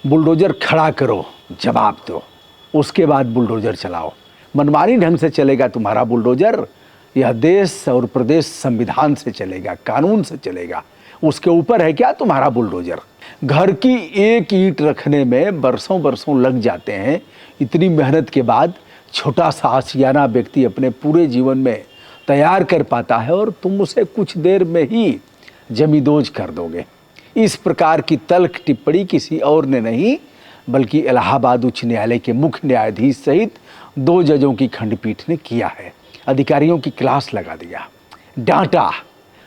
Bulldozer खड़ा करो, जवाब दो, उसके बाद बुलडोजर चलाओ। मनमानी ढंग से चलेगा तुम्हारा बुलडोजर, यह देश और प्रदेश संविधान से चलेगा, कानून से चलेगा, उसके ऊपर है क्या तुम्हारा बुलडोजर। घर की एक ईंट रखने में बरसों बरसों लग जाते हैं। इतनी मेहनत के बाद छोटा सा आशियाना व्यक्ति अपने पूरे जीवन में तैयार कर पाता है और तुम उसे कुछ देर में ही जमींदोज कर दोगे। इस प्रकार की तल्ख टिप्पणी किसी और ने नहीं बल्कि इलाहाबाद उच्च न्यायालय के मुख्य न्यायाधीश सहित 2 जजों की खंडपीठ ने किया है। अधिकारियों की क्लास लगा दिया, डांटा,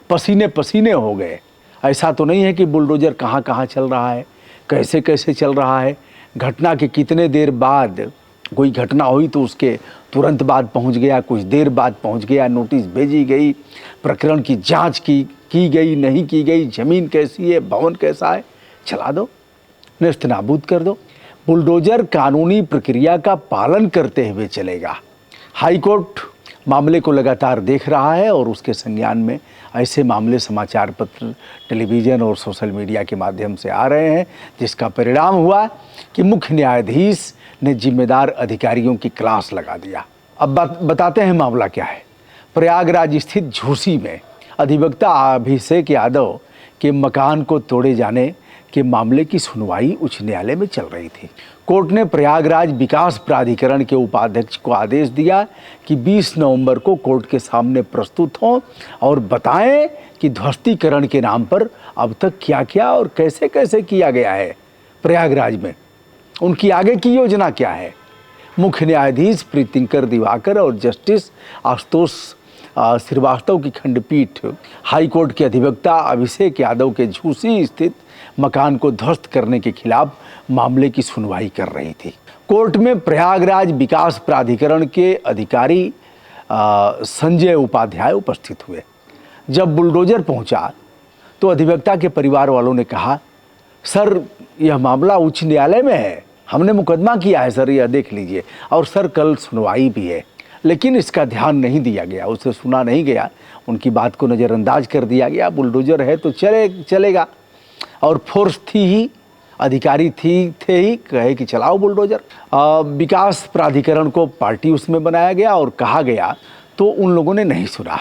पसीने पसीने हो गए। ऐसा तो नहीं है कि बुलडोजर कहाँ कहाँ चल रहा है, कैसे कैसे चल रहा है, घटना के कितने देर बाद कोई घटना हुई तो उसके तुरंत बाद पहुंच गया, कुछ देर बाद पहुंच गया, नोटिस भेजी गई, प्रकरण की जांच की गई नहीं की गई, ज़मीन कैसी है, भवन कैसा है, चला दो, नेस्त नाबूद कर दो। बुलडोजर कानूनी प्रक्रिया का पालन करते हुए चलेगा। हाईकोर्ट मामले को लगातार देख रहा है और उसके संज्ञान में ऐसे मामले समाचार पत्र, टेलीविज़न और सोशल मीडिया के माध्यम से आ रहे हैं, जिसका परिणाम हुआ कि मुख्य न्यायाधीश ने जिम्मेदार अधिकारियों की क्लास लगा दिया। अब बताते हैं मामला क्या है। प्रयागराज स्थित झूसी में अधिवक्ता अभिषेक यादव के मकान को तोड़े जाने के मामले की सुनवाई उच्च न्यायालय में चल रही थी। कोर्ट ने प्रयागराज विकास प्राधिकरण के उपाध्यक्ष को आदेश दिया कि 20 नवंबर को कोर्ट के सामने प्रस्तुत हों और बताएं कि ध्वस्तीकरण के नाम पर अब तक क्या क्या और कैसे कैसे किया गया है प्रयागराज में, उनकी आगे की योजना क्या है। मुख्य न्यायाधीश प्रीतिंकर दिवाकर और जस्टिस आशुतोष श्रीवास्तव की खंडपीठ हाईकोर्ट के अधिवक्ता अभिषेक यादव के झूसी स्थित मकान को ध्वस्त करने के खिलाफ मामले की सुनवाई कर रही थी। कोर्ट में प्रयागराज विकास प्राधिकरण के अधिकारी संजय उपाध्याय उपस्थित हुए। जब बुलडोजर पहुंचा तो अधिवक्ता के परिवार वालों ने कहा, सर यह मामला उच्च न्यायालय में है, हमने मुकदमा किया है सर, यह देख लीजिए, और सर कल सुनवाई भी है। लेकिन इसका ध्यान नहीं दिया गया, उसे सुना नहीं गया, उनकी बात को नज़रअंदाज कर दिया गया। बुलडोजर है तो चलेगा, और फोर्स थी ही, अधिकारी थे ही, कहे कि चलाओ बुलडोजर। विकास प्राधिकरण को पार्टी उसमें बनाया गया और कहा गया तो उन लोगों ने नहीं सुना।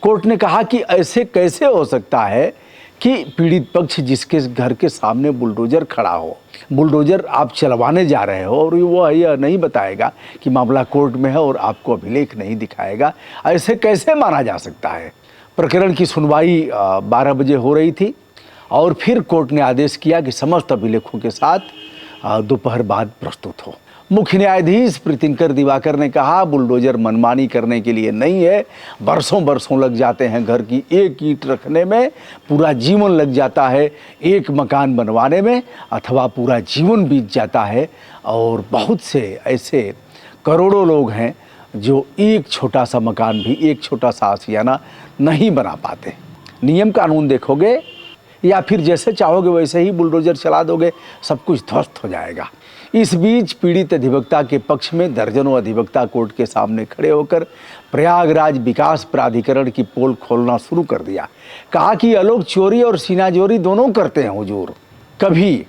कोर्ट ने कहा कि ऐसे कैसे हो सकता है कि पीड़ित पक्ष जिसके घर के सामने बुलडोजर खड़ा हो, बुलडोजर आप चलवाने जा रहे हो और वो यह नहीं बताएगा कि मामला कोर्ट में है और आपको अभिलेख नहीं दिखाएगा, ऐसे कैसे माना जा सकता है। प्रकरण की सुनवाई 12 बजे हो रही थी और फिर कोर्ट ने आदेश किया कि समस्त अभिलेखों के साथ दोपहर बाद प्रस्तुत हो। मुख्य न्यायाधीश प्रीतिंकर दिवाकर ने कहा, बुलडोजर मनमानी करने के लिए नहीं है, बरसों बरसों लग जाते हैं, घर की एक ईंट रखने में पूरा जीवन लग जाता है, एक मकान बनवाने में अथवा पूरा जीवन बीत जाता है। और बहुत से ऐसे करोड़ों लोग हैं जो एक छोटा सा मकान भी, एक छोटा सा आशियाना नहीं बना पाते। नियम कानून देखोगे या फिर जैसे चाहोगे वैसे ही बुलडोजर चला दोगे, सब कुछ ध्वस्त हो जाएगा। इस बीच पीड़ित अधिवक्ता के पक्ष में दर्जनों अधिवक्ता कोर्ट के सामने खड़े होकर प्रयागराज विकास प्राधिकरण की पोल खोलना शुरू कर दिया। कहा कि ये लोग चोरी और सीनाजोरी दोनों करते हैं हुजूर। कभी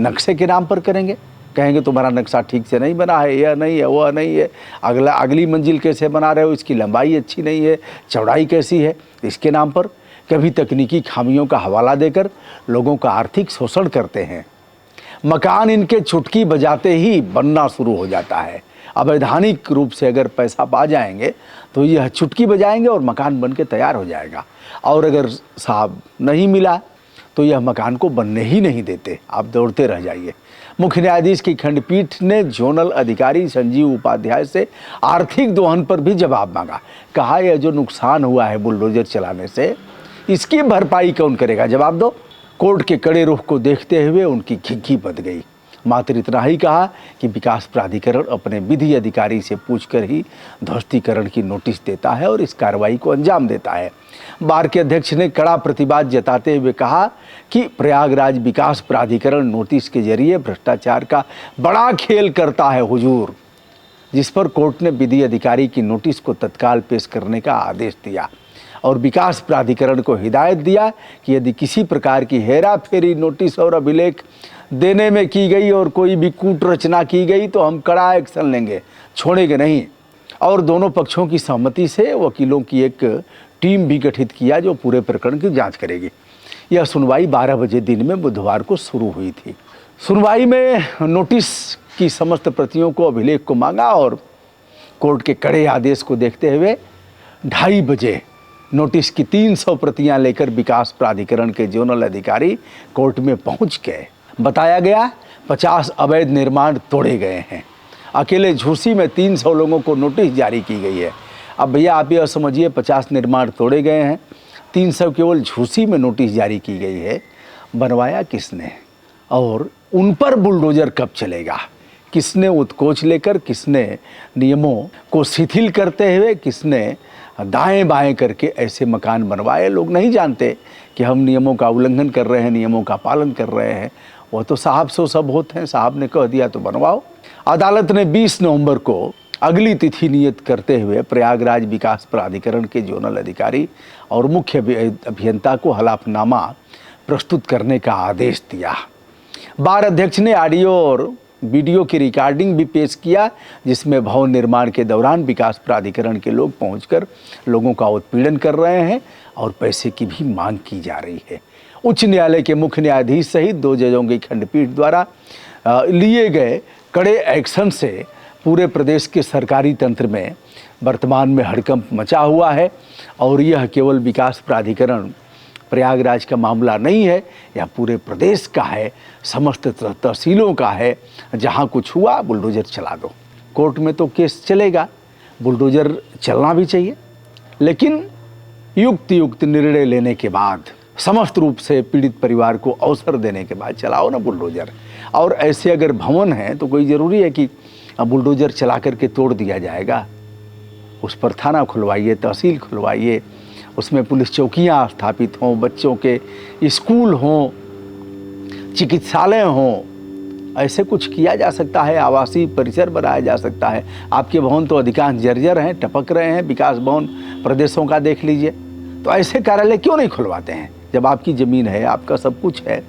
नक्शे के नाम पर करेंगे, कहेंगे तुम्हारा नक्शा ठीक से नहीं बना है, यह नहीं है, वह नहीं है, अगली मंजिल कैसे बना रहे हो, इसकी लंबाई अच्छी नहीं है, चौड़ाई कैसी है, इसके नाम पर। कभी तकनीकी खामियों का हवाला देकर लोगों का आर्थिक शोषण करते हैं। मकान इनके चुटकी बजाते ही बनना शुरू हो जाता है। अवैधानिक रूप से अगर पैसा पा जाएंगे तो यह चुटकी बजाएंगे और मकान बन के तैयार हो जाएगा, और अगर साहब नहीं मिला तो यह मकान को बनने ही नहीं देते, आप दौड़ते रह जाइए। मुख्य न्यायाधीश की खंडपीठ ने जोनल अधिकारी संजीव उपाध्याय से आर्थिक दोहन पर भी जवाब मांगा। कहा, यह जो नुकसान हुआ है बुलडोजर चलाने से, इसकी भरपाई कौन करेगा, जवाब दो। कोर्ट के कड़े रुख को देखते हुए उनकी घिघी बंध गई। मात्र इतना ही कहा कि विकास प्राधिकरण अपने विधि अधिकारी से पूछकर ही ध्वस्तीकरण की नोटिस देता है और इस कार्रवाई को अंजाम देता है। बार के अध्यक्ष ने कड़ा प्रतिवाद जताते हुए कहा कि प्रयागराज विकास प्राधिकरण नोटिस के जरिए भ्रष्टाचार का बड़ा खेल करता है हुजूर, जिस पर कोर्ट ने विधि अधिकारी की नोटिस को तत्काल पेश करने का आदेश दिया और विकास प्राधिकरण को हिदायत दिया कि यदि किसी प्रकार की हेरा फेरी नोटिस और अभिलेख देने में की गई और कोई भी कूट रचना की गई तो हम कड़ा एक्शन लेंगे, छोड़ेंगे नहीं। और दोनों पक्षों की सहमति से वकीलों की एक टीम भी गठित किया जो पूरे प्रकरण की जांच करेगी। यह सुनवाई 12 बजे दिन में बुधवार को शुरू हुई थी। सुनवाई में नोटिस की समस्त प्रतियों को अभिलेख को मांगा और कोर्ट के कड़े आदेश को देखते हुए 2:30 बजे नोटिस की 300 प्रतियां लेकर विकास प्राधिकरण के जोनल अधिकारी कोर्ट में पहुंच गए। बताया गया 50 अवैध निर्माण तोड़े गए हैं। अकेले झूसी में 300 लोगों को नोटिस जारी की गई है। अब भैया आप यह समझिए 50 निर्माण तोड़े गए हैं, 300 केवल झूसी में नोटिस जारी की गई है। बनवाया किसने और उन पर बुलडोजर कब चलेगा? किसने उत्कोच लेकर, किसने नियमों को शिथिल करते हुए, किसने दाएं बाएं करके ऐसे मकान बनवाए? लोग नहीं जानते कि हम नियमों का उल्लंघन कर रहे हैं, नियमों का पालन कर रहे हैं। वो तो साहब से सब होते हैं, साहब ने कह दिया तो बनवाओ। अदालत ने 20 नवंबर को अगली तिथि नियत करते हुए प्रयागराज विकास प्राधिकरण के जोनल अधिकारी और मुख्य अभियंता को हलफनामा प्रस्तुत करने का आदेश दिया। बार अध्यक्ष ने ऑडियो और वीडियो की रिकॉर्डिंग भी पेश किया, जिसमें भवन निर्माण के दौरान विकास प्राधिकरण के लोग पहुंचकर लोगों का उत्पीड़न कर रहे हैं और पैसे की भी मांग की जा रही है। उच्च न्यायालय के मुख्य न्यायाधीश सहित 2 जजों की खंडपीठ द्वारा लिए गए कड़े एक्शन से पूरे प्रदेश के सरकारी तंत्र में वर्तमान में हड़कंप मचा हुआ है। और यह केवल विकास प्राधिकरण प्रयागराज का मामला नहीं है, यह पूरे प्रदेश का है, समस्त तहसीलों का है। जहाँ कुछ हुआ बुलडोजर चला दो। कोर्ट में तो केस चलेगा, बुलडोजर चलना भी चाहिए, लेकिन युक्त निर्णय लेने के बाद, समस्त रूप से पीड़ित परिवार को अवसर देने के बाद चलाओ ना बुलडोजर। और ऐसे अगर भवन हैं तो कोई ज़रूरी है कि बुलडोजर चला करके तोड़ दिया जाएगा? उस पर थाना खुलवाइए, तहसील खुलवाइए, उसमें पुलिस चौकियां स्थापित हों, बच्चों के स्कूल हों, चिकित्सालय हों। ऐसे कुछ किया जा सकता है, आवासीय परिसर बनाया जा सकता है। आपके भवन तो अधिकांश जर्जर हैं, टपक रहे हैं। विकास भवन प्रदेशों का देख लीजिए। तो ऐसे कार्यालय क्यों नहीं खुलवाते हैं? जब आपकी ज़मीन है, आपका सब कुछ है,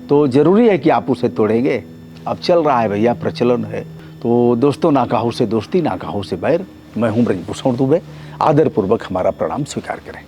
तो ज़रूरी है कि आप उसे तोड़ेंगे? अब चल रहा है भैया, प्रचलन है। तो दोस्तों, ना काहू से दोस्ती, ना काहू से बैर। मैं हूं ब्रजभूषण दुबे। आदरपूर्वक हमारा प्रणाम स्वीकार करें।